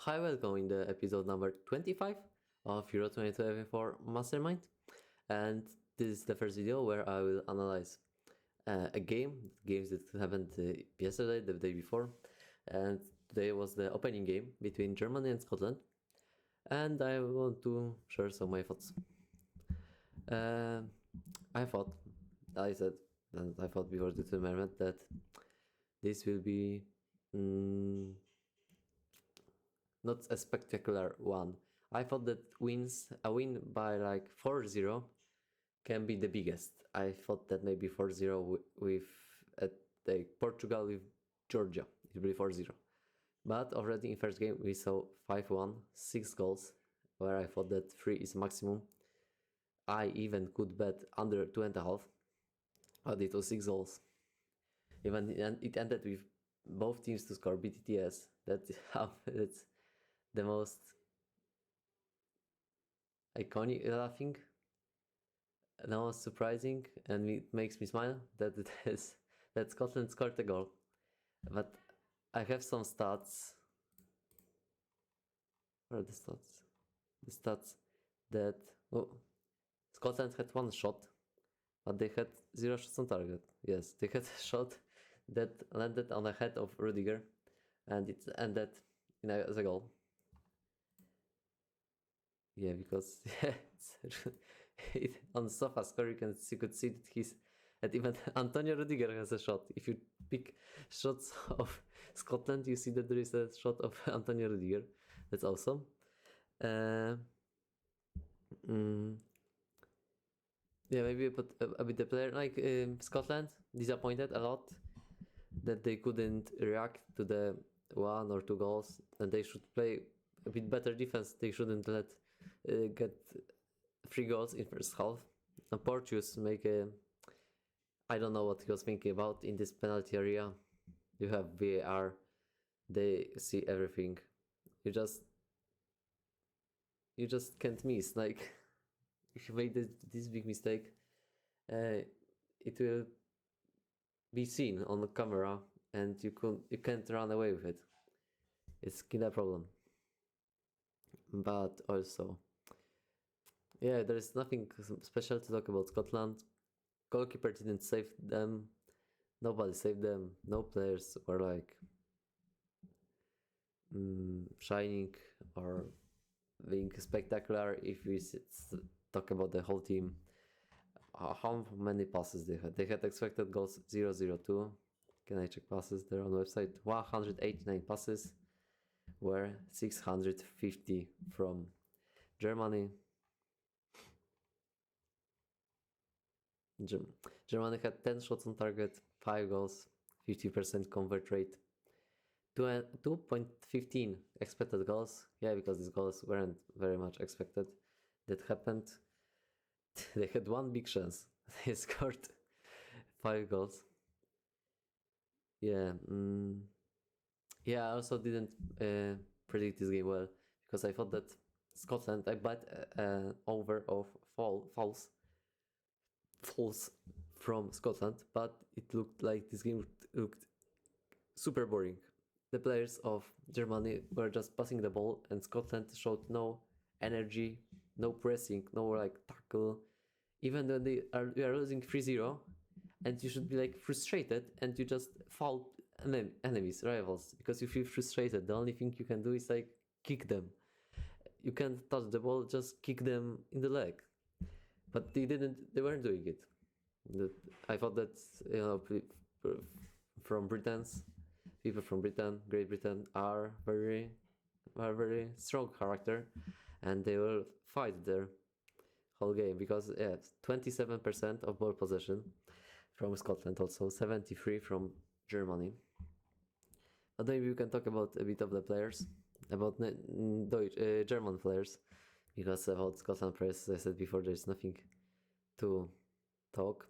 Hi, welcome in the episode number 25 of Euro2024 Mastermind. And this is the first video where I will analyze games that happened yesterday, the day before. And today was the opening game between Germany and Scotland. And I want to share some of my thoughts. I thought before the tournament that this will be not a spectacular one. I thought that a win by like 4-0 can be the biggest. I thought that maybe 4-0 with Portugal with Georgia. It will be 4-0. But already in first game we saw 5-1, 6 goals, where I thought that 3 is maximum. I even could bet under 2.5, but it was 6 goals. Even it ended with both teams to score BTTS. That's the most iconic, I think, the most surprising, and it makes me smile that it is that Scotland scored a goal. But I have some stats. Where are the stats? The stats that Scotland had 1 shot, but they had 0 shots on target. Yes, they had a shot that landed on the head of Rudiger, and it ended as a goal. Yeah, because on SofaScore you could see that even Antonio Rudiger has a shot. If you pick shots of Scotland, you see that there is a shot of Antonio Rudiger. That's awesome. Yeah, maybe put a bit the player like Scotland disappointed a lot that they couldn't react to the 1 or 2 goals, and they should play a bit better defense. They shouldn't let get 3 goals in first half. And Portuguese make I don't know what he was thinking about in this penalty area. You have VAR, they see everything. You just can't miss. Like, if you make this big mistake, it will be seen on the camera, and you can't run away with it. It's kind of a problem. But also, yeah, there is nothing special to talk about Scotland. Goalkeeper didn't save them. Nobody saved them. No players were like shining or being spectacular. If we talk about the whole team, how many passes they had? They had expected goals 0.02. Can I check passes? They're on the website. 189 passes, were 650 from Germany. Germany had 10 shots on target, 5 goals, 50% convert rate, 2.15 expected goals. Yeah, because these goals weren't very much expected. That happened. They had 1 big chance. They scored 5 goals. Yeah. Yeah, I also didn't predict this game well, because I thought that Scotland, I bet over of falls from Scotland, but it looked like this game looked super boring. The players of Germany were just passing the ball, and Scotland showed no energy, no pressing, no like tackle. Even when we are losing 3-0, and you should be like frustrated, and you just foul enemies, rivals, because you feel frustrated. The only thing you can do is like kick them. You can't touch the ball, just kick them in the leg. But they weren't doing it. I thought that, from people from Great Britain are very strong character, and they will fight their whole game, because 27% of ball possession from Scotland, also 73 from Germany. But maybe we can talk about a bit of the players, about German players, because about Scotland players, as I said before, there's nothing to talk.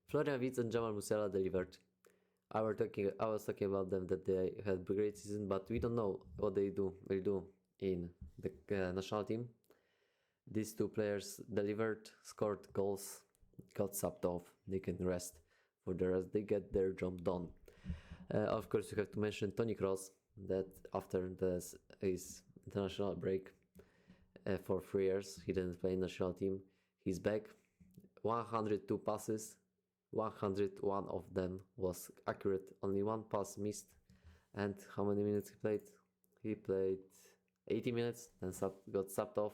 Florian Wirtz and Jamal Musiala delivered. I was talking about them, that they had a great season, but we don't know what they will do in the national team. These 2 players delivered, scored goals, got subbed off. They can rest for the rest. They get their job done. Of course, you have to mention Tony Kroos, that after his international break for 3 years, he didn't play in national team. He's back. 102 passes, 101 of them was accurate. Only one pass missed. And how many minutes he played? He played 80 minutes, then got subbed off.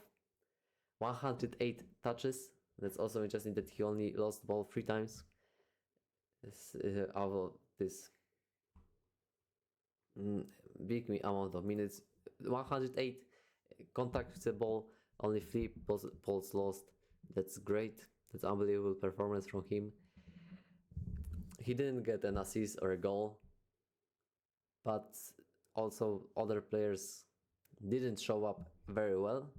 108 touches. That's also interesting that he only lost the ball 3 times. Out of this big amount of minutes, 108 contact with the ball, only 3 balls lost. That's great. That's unbelievable performance from him. He didn't get an assist or a goal, but also other players didn't show up very well.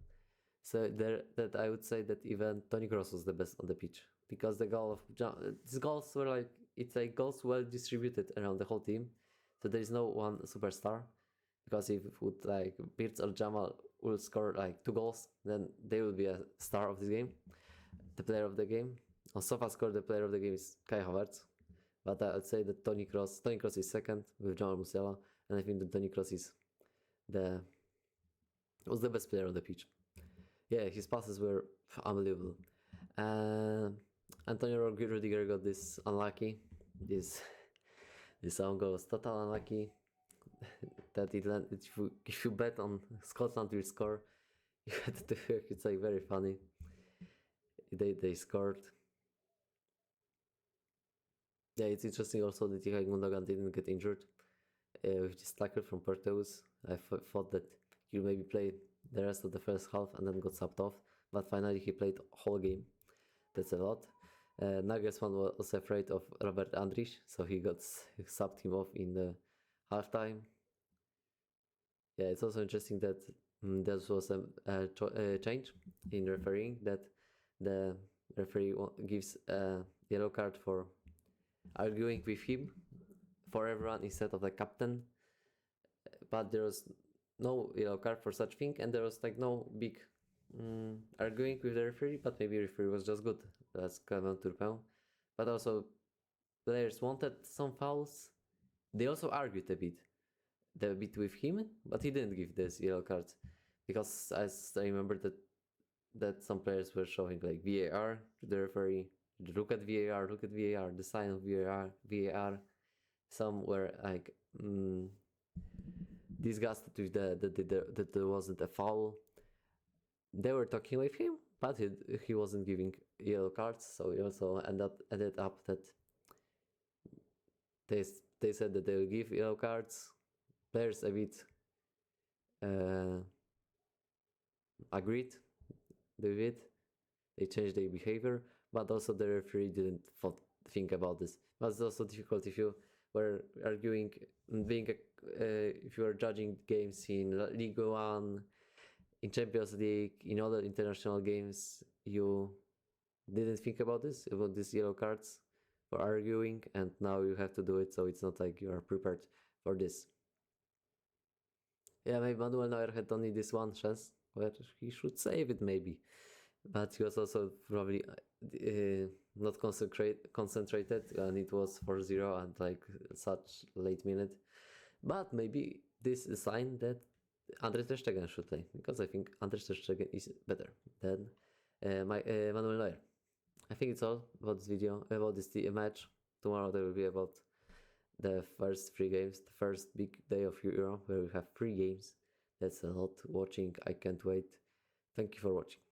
So that I would say that even Toni Kroos was the best on the pitch, because the these goals were like, it's like goals well distributed around the whole team. So there is no one superstar, because if would like Birds or Jamal will score like 2 goals, then they will be a star of this game, the player of the game. On SofaScore, the player of the game is Kai Havertz, but I'd say that Toni Kroos is second with Jamal Musiala, and I think that Toni Kroos was the best player on the pitch. Yeah, his passes were unbelievable. Antonio Rudiger got this unlucky. This own goal was total unlucky. That if you bet on Scotland will score, you had to. It's like very funny. They scored. Yeah, it's interesting also that Ilkay Gundogan didn't get injured with this tackle from Porteus. I thought that he'll maybe play the rest of the first half and then got subbed off, but finally he played whole game. That's a lot. Nagelsmann was afraid of Robert Andrich, so he subbed him off in the halftime. Yeah, it's also interesting that there was a change in refereeing, that the referee gives a yellow card for arguing with him for everyone instead of the captain. But there was no yellow card for such thing, and there was like no big arguing with the referee, but maybe the referee was just good. That's Kevin Turpin. But also players wanted some fouls. They also argued a bit with him, but he didn't give this yellow cards, because as I remember that some players were showing like VAR to the referee. Look at VAR, the sign of VAR. Some were like disgusted with that there wasn't a foul. They were talking with him, but he wasn't giving yellow cards, so he also ended up that they said that they will give yellow cards. Players a bit agreed with it. They changed their behavior, but also the referee didn't think about this. But it's also difficult if you were arguing, if you were judging games in Ligue 1, in Champions League, in other international games, you didn't think about these yellow cards for arguing, and now you have to do it, so it's not like you are prepared for this. Yeah, maybe Manuel Neuer had only this one chance where he should save it maybe, but he was also probably not concentrated, and it was 4-0 and like such late minute. But maybe this is a sign that André ter Stegen should play, because I think André ter Stegen is better than Manuel Neuer. I think it's all about this video, about this match. Tomorrow there will be about the first 3 games, the first big day of Euro, where we have 3 games. That's a lot watching. I can't wait. Thank you for watching.